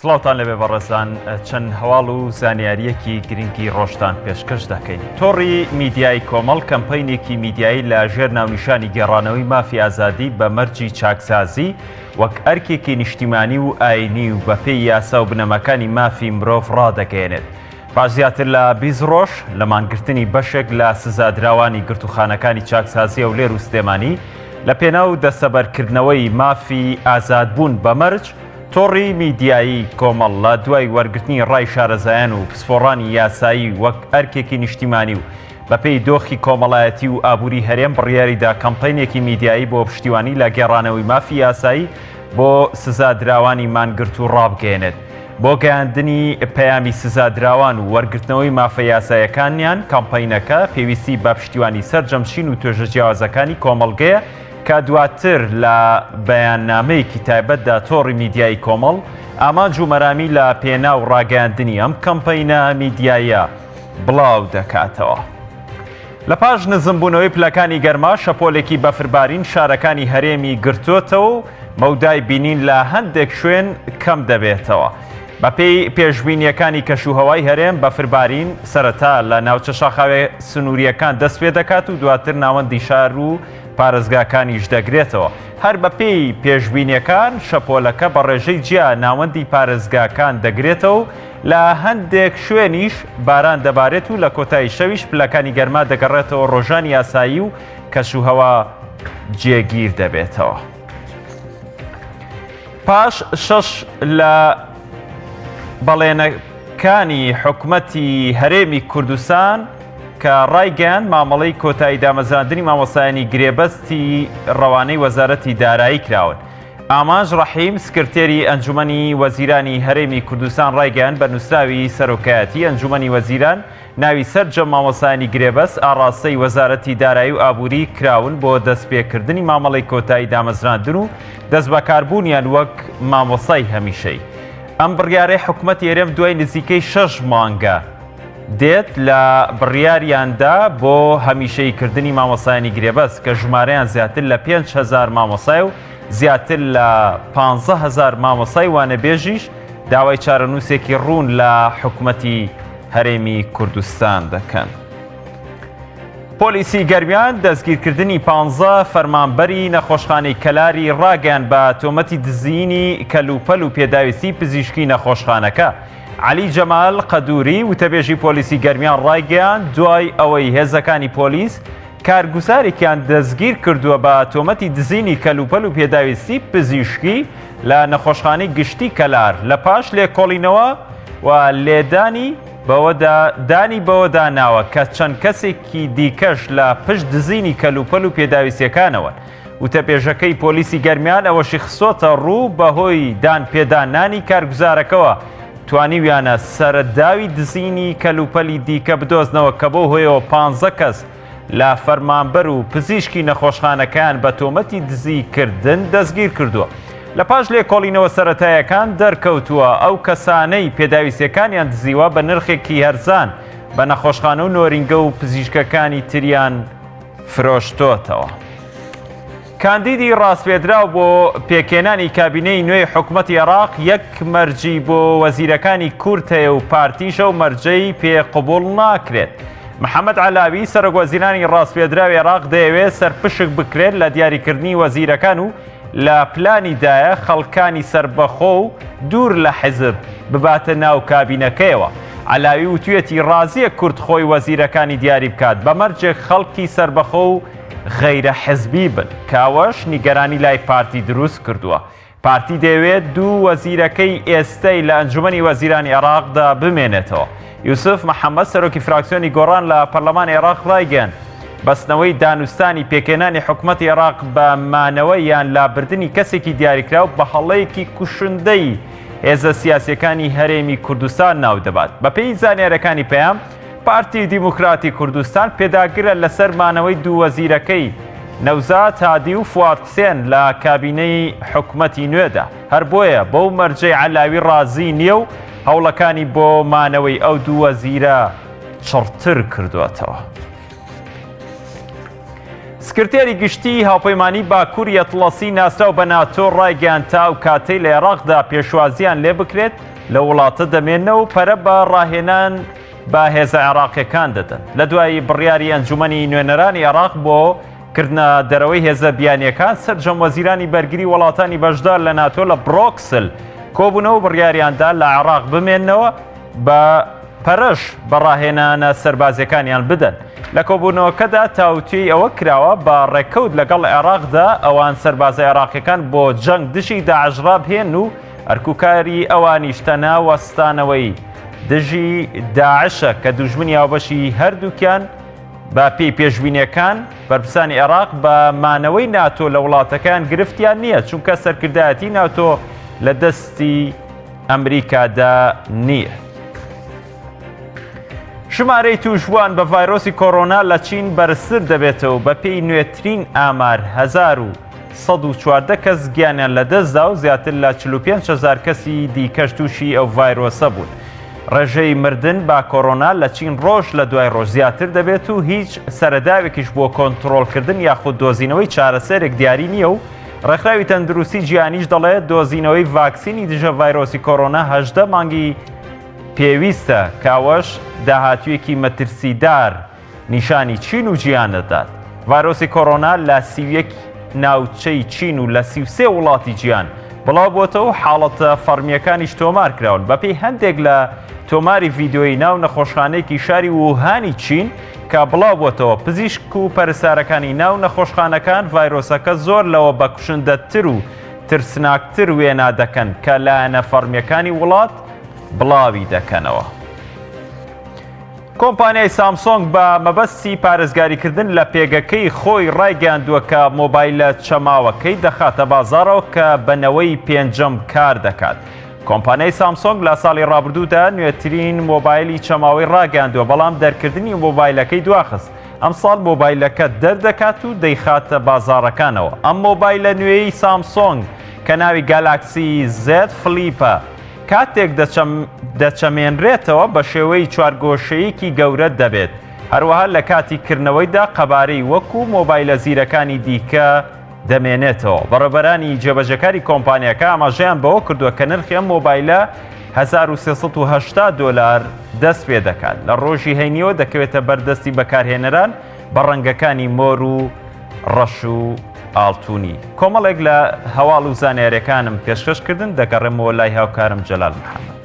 سڵاوتان لەبێ بەڕێزان چەند هەواڵ و زانیاریەکی گرنگی ڕۆژتان پێشکەش دەکەین. تۆڕی میدیای کۆمەڵ کەمپەینێکی میدیایی لە ژێر ناونیشانی گێڕانەوەی مافی ئازادی بە مەرجی چاکسازی وەک ئەرکێکی نیشتیمانی و ئاینی و بەپێی یاسا و بنەمەکانی مافی مرۆڤ ڕادەگەێنێت. پاش زیاتر لە 20 ڕۆژ لە مانگرتنی بەشێک لە سزادراوانی گرتوخانەکانی چاکسازی و لێر و سلێمانی لە پێناو دەسەبەرکردنەوەی مافی ئازادبوون بە مەرج، تۆڕی میدیایی کۆمەڵ لە دوای وەرگرتنی ڕای شارەزایان و پسپۆڕانی یاسایی وەک ئەرکێکی نیشتیمانی و بەپێی دۆخی کۆمەڵایەتی و ئابووری هەرێم بڕیاریدا کەمپەینێکی میدیایی بۆ پشتیوانی لە گێڕانەوەی مافی یاسایی بۆ سزادراوانی مانگرت و ڕابگەێنێت. بۆ گەیاندنی پەیامی سزادراوان و وەرگرتنەوەی مافە یاسایەکانیان کەمپەینەکە پێویستی بە پشتیوانی سەرجەمشین و توێژە جیاوازەکانی کۆمەڵگەیە کە دواتر لە بەیاننامەیەکی تایبەتدا تۆڕی میدیای کۆمەڵ ئامانج و مەرامی لە پێنا و ڕاگەاندنی ئەم کەمپەینە میدیایە بڵاو دەکاتەوە. لە پاش نزمبوونەوەی پلەکانی گەرما شەپۆلێکی بەفربارین شارەکانی هەرێمی گرتوۆتەوە و مەودای بینین لە هەندێک شوێن کەم دەبێتەوە. بەپێی پێشبینیەکانی کەشوهەوای هەرێم بەفربارین سەرەتا لە ناوچە شاخاوێ سنووریەکان دەست پێ دەکات و دواتر ناوەندی شار و پارێزگاکانیش دەگرێتەوە. هەر بەپێی پێشبینیەکان شەپۆلەکە بە ڕێژەی جیا ناوەندی پارێزگاکان دەگرێتەوە و لە هەندێک شوێنیش باران دەبارێت و لە کۆتایی شەویش پلەکانی گەرما دەگەڕێتەوە ڕۆژانی یاسایی و کەشوهەوا جێگیر دەبێتەوە. پاش 6 لە بەڵێنەکانی حکومەتی هەرێمی کوردستان کە ڕایگەیاند مامەڵەی کۆتایی دامەزراندنی مامۆستایانی گرێبەستی ڕەوانەی وەزارەتی دارایی کراون. ئاماژ ڕەحیم سکرتێری ئەنجومەنی وەزیرانی هەرێمی کوردستان ڕایگەیاند بە نووسراوی سەرۆکایەتی ئەنجومەنی وەزیران ناوی سەرجەم مامۆستایانی گرێبەست ئاڕاستەی وەزارەتی دارایی و ئابووری کراون بۆ دەستپێکردنی مامەڵەی کۆتایی دامەزراندن و دەست بەکاربوونیان وەک مامۆستای هەمیشەی. ئەم بڕیارەی حکومەتی هەرێم دوای نزیکەی 6 مانگە دێت لە بڕیاریاندا بۆ هەمیشەیکردنی مامۆستایانی گرێبەست کە ژمارەیان زیاتر لە 5,000 مامۆستای و زیاتر لە 15,000 مامۆستای وانەبێژیش داوای چارەنووسێکی ڕوون لە حکومەتی هەرێمی کوردستان دەکەن. پۆلیسی گەرمیان دەستگیرکردنی 15 فەرمانبەری نەخۆشخانەی کەلاری ڕاگەیاند بە تۆمەتی دزینی کەلوپەل و پێداویستی پزیشکی نەخۆشخانەکە. عەلی جەمال قەدووری وتەبێژی پۆلیسی گەرمیان ڕایگەیاند دوای ئەوەی هێزەکانی پۆلیس کارگوزارێکیان دەستگیر کردووە بە تۆمەتی دزینی کەلوپەل و پێداویستی پزیشکی لە نەخۆشخانەی گشتی کەلار لە پاش لێکۆڵینەوە و لێدانی بەوە داناوە کە چەند کەسێکی دیکەش لە پشت دزینی کەلوپەل و پێداویستیەکانەوە. وتەبێژەکەی پۆلیسی گەرمیان ئەوەشی خسۆتە ڕوو بەهۆی دان پێدانانی کارگوزارەکەەوە توانیویانە سەرەتداوی دزینی کەلوپەلی دیکە بدۆزنەوە کە بۆ هۆیەوە 15 کەس لە فەرمانبەر و پزیشکی نەخۆشخانەکان بە تۆمەتی دزیکردن دەستگیر کردووە. لە پاش لێکۆڵینەوە سەرەتاییەکان دەرکەوتووە ئەو کەسانەی پێداویستیەکانیان دزیوە بە نرخێکی هەرزان بە نەخۆشخانە و نۆرینگە و پزیشکەکانی تریان فرۆشتۆتەوە. کاندیدی ڕاستپێدراو بۆ پێکێنانی کابینەی نوێی حکومەتی عێراق یەک مەرجی بۆ وەزیرەکانی کورد هەیە و پارتیشە و مەرجەی پێ قبوڵ ناکرێت. محەممەد عەلاوی سەرۆکوەزیرانی ڕاستپێدراوی عێراق دەیەوێت سەرپشک بکرێت لە دیاریکردنی وەزیرەکان و لە پلانیدایە خەڵکانی سربەخۆ و دوور لە حیزب بباتە ناو کابینەکەیەوە. عەلاوی وتوێتی ڕازیە کورد خۆی وەزیرەکانی دیاری بکات بە مەرجێک خەڵکی سربەخۆ و غەیرە حزبی بن کاوەش نیگەرانی لای پارتی دروست کردووە. پارتی دەیەوێت دوو وەزیرەکەی ئێستەی لە ئەنجومەنی وەزیرانی عێراقدا بمێنێتەوە. یوسف محەممەد سەرۆکی فراکسیۆنی گۆڕان لە پەرلەمانی عێراق ڕایگەیاند بەستنەوەی دانوستانی پێکێنانی حکومەتی عێراق بە مانەوەی یان لابردنی کەسێکی دیاریکراو بە هەڵەیەکی کوشندەی هێزە سیاسیەکانی هەرێمی کوردستان ناو دەبات. بەپێی زانیاریەکانی پەیام پارتی دیموکراتی کوردستان پێداگرە لەسەر مانەوەی دوو وەزیرەکەی نەوزات هادی و فواد حسێن لە کابینەی حکومەتی نوێدا. هەر بۆیە بەو مەرجەی عەلاوی ڕازی نییە و هەوڵەکانی بۆ مانەوەی ئەو دوو وەزیرە چڕتر کردوێتەوە. سکرتێری گشتی هاوپەیمانی باکووری ئەتڵەسی ناسراو بە ناتۆ ڕایگەیاندتا و کاتەی لە عێراقدا پێشوازیان لێ بکرێت لە وڵاتە دەمێننەوە و پەرە بە ڕاهێنان بە هێزە عێراقیەکان دەدەن. لە دوای بڕیاری ئەنجومەنی نوێنەرانی عێراق بۆ کردنە دەرەوەی هێزە بیانیەکان سەرجەم وەزیرانی بەرگری وڵاتانی بەشدار لە ناتۆ لە بڕۆکسل کۆبوونەوە بڕیاریاندا لە عێراق بمێننەوە بە پەرەش بە ڕاهێنانە سەربازیەکانیان بدەن. لە کۆبوونەوەکەدا تاوتوی ئەوە کراوە بە ڕێکەوت لەگەڵ عێراقدا ئەوان سەربازە عێراقیەکان بۆ جەنگ دژی داعشرا بهێن و ئەرکوکاری ئەوانیش تەنها وەستانەوەی دژی داعشە کە دوژمنی هاوبەشی هەردووکیان بە پێی پێشبینیەکان بەرپرسانی عێراق بە مانەوەی ناتۆ لە وڵاتەکان گرفتیان نییە چونکە سەرکردایەتی ناتۆ لە دەستی ئەمریکادا نییە. ژمارەی تووشبووان بە ڤایرۆسی کۆڕۆنا لە چین بەرزتر دەبێتەوە بە پێی نوێترین ئامار 1114 کەس گیانیان لەدەستدا و زیاتر لە 45,000 کەسی دیکەش تووشی ئەو ڤایرۆسە بوون. ڕێژەی مردن با کۆڕۆنا لە چین ڕۆژ لە دوای ڕۆژ زیاتر دەبێت و هیچ سەرەداوێکیش بۆ کۆنتڕۆڵکردن یاخود دۆزینەوەی چارەسەرێک دیاری نییە و ڕێکخراوی تەندروستی جیهانیش دەڵێت دۆزینەوەی ڤاکسینی دژە ڤایرۆسی کۆڕۆنا 18 مانگی پێویستە کاوەش داهاتوویەکی مەترسیدار نیشانی چین و جیهان دەدات. ڤایرۆسی کۆڕۆنا لە 31 ناوچەی چین و لە 33 وڵاتی جیهان بڵاو بۆتەوە حاڵەتە فەرمیەکانیش تۆمار کراون. بەپێی هەندێک لە تۆماری ڤیدۆیی ناو نەخۆشخانەیەکی شاری ووهانی چین کە بڵاو بۆتەوە پزیشک و پەرستارەکانی ناو نەخۆشخانەکان ڤایرۆسەکە زۆر لەوە بە کوشندەتر و ترسناکتر وێنا دەکەن کە لایەنە فەرمیەکانی وڵات بڵاوی دەکەنەوە. کۆمپانیای سامسۆنگ بە مەبەستی پارێزگاریکردن لە پێگەکەی خۆی ڕایگەیاندووە کە مۆبایلە چەماوەکەی دەخاتە بازاڕەوە کە بنەوەی پێنجەم کار دەکات. کۆمپانیای سامسۆنگ لە ساڵی ڕابردوودا نوێترین مۆبایلی چەماوەی ڕاگەیاندووە بەڵام دەرکردنی مۆبایلەکەی دواخست. ئەم ساڵ مۆبایلەکە دەردەکات و دەیخاتە بازاڕەکانەوە. ئەم مۆبایلە نوێی سامسۆنگ کە ناوی گالاکسی زێد فلیپە کاتێک دەچەمێنرێتەوە بە شێوەی چوارگۆشەیەکی گەورە دەبێت. هەروەها لە کاتی کردنەوەیدا قەبارەی وەکو مۆبایلە زیرەکانی دیکە دەمێنێتەوە. بەڕێبەرانی جێبەجەکاری کۆمپانیەکە ئاماژەیان بەوە کردووە کە نرخی ئەم مۆبایلە $1380 دەست پێ دەکات. لە ڕۆژی هەینیەوە دەکەوێتە بەردەستی بەکارهێنەران بە ڕەنگەکانی مۆر و ڕەش و ئاڵتونی. کۆمەڵێک لە هەواڵ و زانیاریەکانم پێشکەشکردن دەگەڕێمەوە لای هاوکارم جەلال محەممەد.